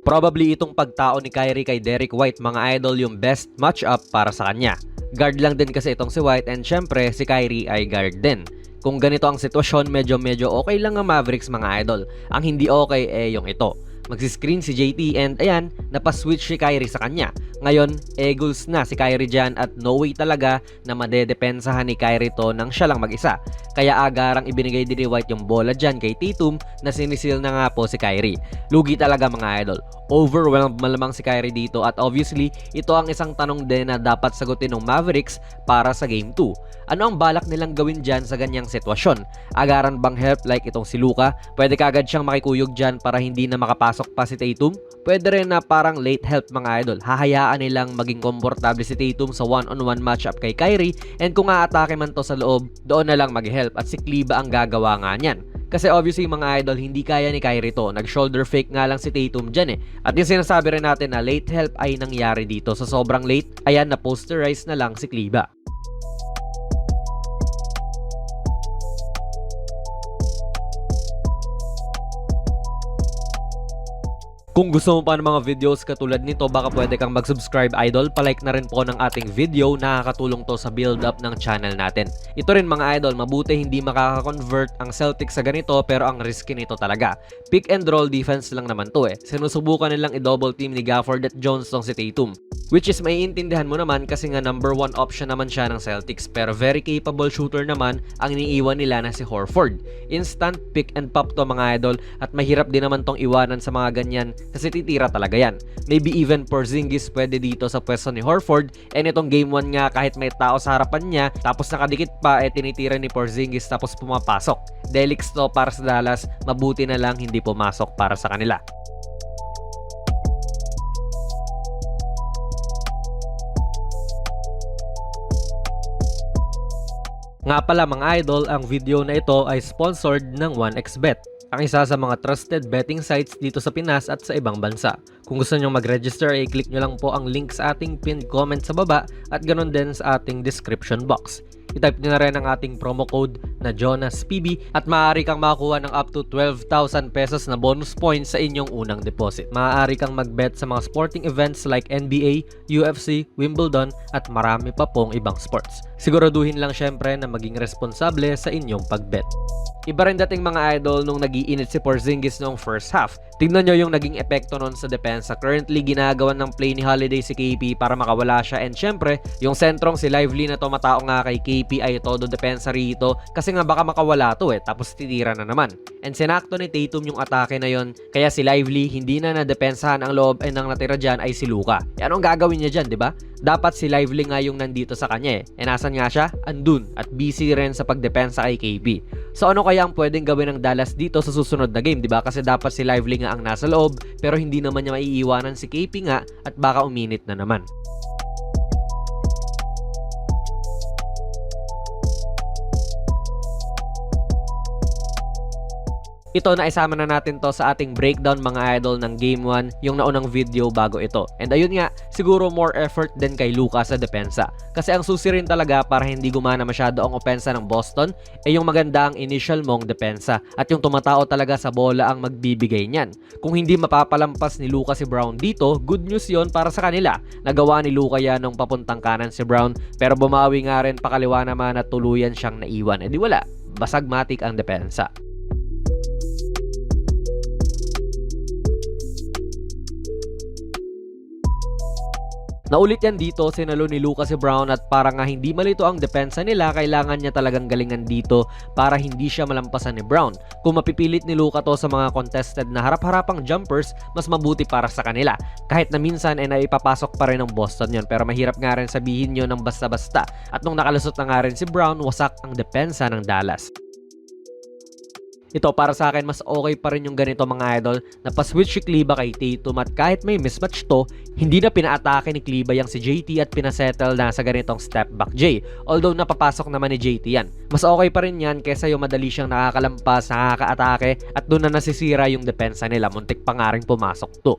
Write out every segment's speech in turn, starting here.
Probably itong pagtao ni Kyrie kay Derrick White mga idol yung best matchup para sa kanya. Guard lang din kasi itong si White and syempre si Kyrie ay guard din. Kung ganito ang sitwasyon, medyo okay lang ang Mavericks mga idol. Ang hindi okay yung ito. Magsiscreen si JT and ayan, napaswitch si Kyrie sa kanya. Ngayon, goals na si Kyrie dyan at no way talaga na madedepensahan ni Kyrie to nang siya lang mag-isa. Kaya agarang ibinigay din ni White yung bola dyan kay Tatum na sinisil na nga po si Kyrie. Lugi talaga mga idol. Overwhelmed malamang si Kyrie dito at obviously, ito ang isang tanong din na dapat sagutin ng Mavericks para sa Game 2. Ano ang balak nilang gawin dyan sa ganyang sitwasyon? Agaran bang help like itong si Luka? Pwede kagad siyang makikuyog dyan para hindi na makapasok pa si Tatum? Pwede rin na parang late help mga idol. Hahayaan nilang maging komportable si Tatum sa one-on-one matchup kay Kyrie and kung aatake man to sa loob, doon na lang mag-help at si Kleber ang gagawa nga niyan. Kasi obviously mga idol, hindi kaya ni Kyrie to. Nag-shoulder fake nga lang si Tatum dyan eh. At yung sinasabi rin natin na late help ay nangyari dito. So sobrang late, ayan na posterize na lang si Kleber. Kung gusto mo pa ng mga videos katulad nito, baka pwede kang mag-subscribe idol, palike na rin po ng ating video, nakakatulong to sa build up ng channel natin. Ito rin mga idol, mabuti hindi makaka-convert ang Celtics sa ganito pero ang risky nito talaga. Pick and roll defense lang naman to eh. Sinusubukan nilang i-double team ni Gafford at Jones tong si Tatum. Which is maiintindihan mo naman kasi nga number 1 option naman siya ng Celtics pero very capable shooter naman ang iniiwan nila na si Horford. Instant pick and pop to mga idol at mahirap din naman tong iwanan sa mga ganyan kasi titira talaga yan. Maybe even Porzingis pwede dito sa pwesto ni Horford and itong game 1 nga kahit may tao sa harapan niya tapos nakadikit pa tinitira ni Porzingis tapos pumapasok. Delix to para sa Dallas, mabuti na lang hindi pumasok para sa kanila. Nga pala mga idol, ang video na ito ay sponsored ng 1xBet, ang isa sa mga trusted betting sites dito sa Pinas at sa ibang bansa. Kung gusto nyo mag-register, i-click nyo lang po ang link sa ating pinned comment sa baba at ganun din sa ating description box. I-type nyo na rin ang ating promo code na JonasPB at maaari kang makakuha ng up to 12,000 pesos na bonus points sa inyong unang deposit. Maaari kang mag-bet sa mga sporting events like NBA, UFC, Wimbledon at marami pa pong ibang sports. Siguraduhin lang syempre na maging responsable sa inyong pag-bet. Iba rin dating mga idol nung nag-iinit si Porzingis noong first half. Tignan nyo yung naging epekto nun sa depensa. Currently, ginagawan ng play ni Holiday si KP para makawala siya. And syempre, yung sentrong si Lively na tumatao nga kay KP ay todo depensa rito. Kasi nga baka makawala to eh. Tapos titira na naman. And sinakto ni Tatum yung atake na yon. Kaya si Lively, hindi na nadepensahan ang loob and ang natira dyan ay si Luka. E anong gagawin niya dyan, di ba? Dapat si Lively nga yung nandito sa kanya eh. E nasan nga siya? Andun. At busy rin sa pagdepensa kay KP. So ano kaya ang pwedeng gawin ng Dallas dito sa susunod na game, 'di ba? Kasi dapat si Lively nga ang nasa loob, pero hindi naman niya maiiwanan si KP nga at baka uminit na naman. Ito na isama na natin to sa ating breakdown mga idol ng Game 1, yung naunang video bago ito. And ayun nga, siguro more effort din kay Luka sa depensa. Kasi ang susi rin talaga para hindi gumana masyado ang opensa ng Boston, yung maganda ang initial mong depensa. At yung tumatao talaga sa bola ang magbibigay niyan. Kung hindi mapapalampas ni Luka si Brown dito, good news yon para sa kanila. Nagawa ni Luka yan nung papuntang kanan si Brown, pero bumawi nga rin pakaliwa naman at tuluyan siyang naiwan. E di wala, basagmatic ang depensa. Naulit yan dito, sinalo ni Luka si Brown at para nga hindi malito ang depensa nila, kailangan niya talagang galingan dito para hindi siya malampasan ni Brown. Kung mapipilit ni Luka to sa mga contested na harap-harapang jumpers, mas mabuti para sa kanila. Kahit na minsan ay naipapasok pa rin ng Boston yon, pero mahirap nga rin sabihin yun ng basta-basta. At nung nakalusot na nga rin si Brown, wasak ang depensa ng Dallas. Ito para sa akin mas okay pa rin yung ganito mga idol na pa-switch si Kleber kay Tatum at kahit may mismatch to, hindi na pinaatake ni Kleber yang si JT at pinasettle na sa ganitong step back J. Although napapasok naman ni JT yan. Mas okay pa rin yan kesa yung madali siyang nakakalampas, nakakaatake at doon na nasisira yung depensa nila. Muntik pa nga rin pumasok to.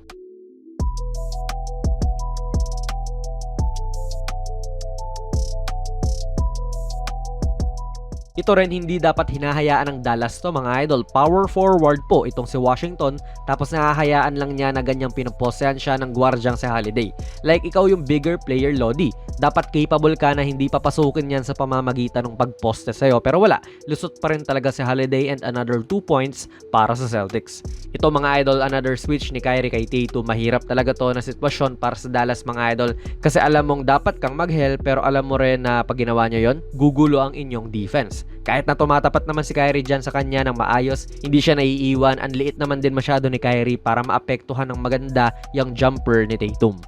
Ito rin hindi dapat hinahayaan ng Dallas to mga idol. Power forward po itong si Washington, tapos nahahayaan lang niya na ganyang pinoposehan siya ng gwardyang si Holiday. Like ikaw yung bigger player, Lodi. Dapat capable ka na hindi papasukin yan sa pamamagitan ng pagposte sa'yo. Pero wala, lusot pa rin talaga si Holiday and another 2 points para sa Celtics. Ito mga idol, another switch ni Kyrie kay Tatum. Mahirap talaga to na sitwasyon para sa Dallas mga idol. Kasi alam mong dapat kang mag-help, pero alam mo rin na pag ginawa nyo yon, gugulo ang inyong defense. Kahit na tumatapat naman si Kyrie dyan sa kanya ng maayos, hindi siya naiiwan. Ang liit naman din masyado ni Kyrie para maapektuhan ng maganda yung jumper ni Tatum.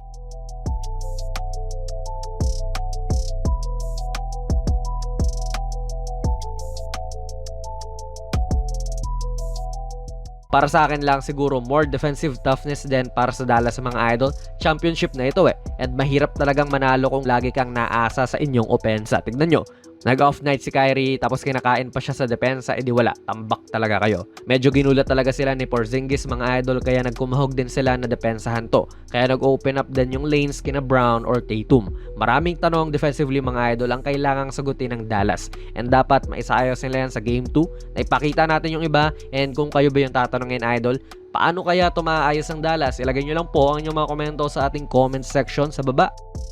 Para sa akin lang siguro more defensive toughness din para sa Dallas mga idol. Championship na ito and mahirap talagang manalo kung lagi kang naasa sa inyong opensa. Tignan nyo, nag-off night si Kyrie tapos kinakain pa siya sa depensa, edi wala, tambak talaga kayo. Medyo ginulat talaga sila ni Porzingis mga idol, kaya nagkumahog din sila na depensahan to. Kaya nag-open up din yung lanes kina Brown or Tatum. Maraming tanong defensively mga idol ang kailangang sagutin ng Dallas, and dapat maisayos nila yan sa game 2. Naipakita natin yung iba, and kung kayo ba yung tatanungin idol, paano kaya ito maayos ang Dallas? Ilagay nyo lang po ang inyong mga komento sa ating comment section sa baba.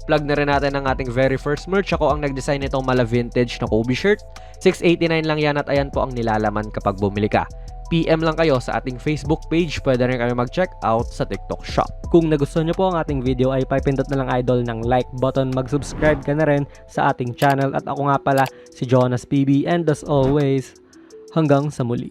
Plug na rin natin ang ating very first merch. Ako ang nag-design nitong mala vintage na Kobe shirt. $6.89 lang yan, at ayan po ang nilalaman kapag bumili ka. PM lang kayo sa ating Facebook page. Pwede rin kayo mag-check out sa TikTok shop. Kung nagustuhan nyo po ang ating video ay pipindot na lang idol ng like button, mag-subscribe ka na rin sa ating channel, at ako nga pala si Jonas PB, and as always, hanggang sa muli.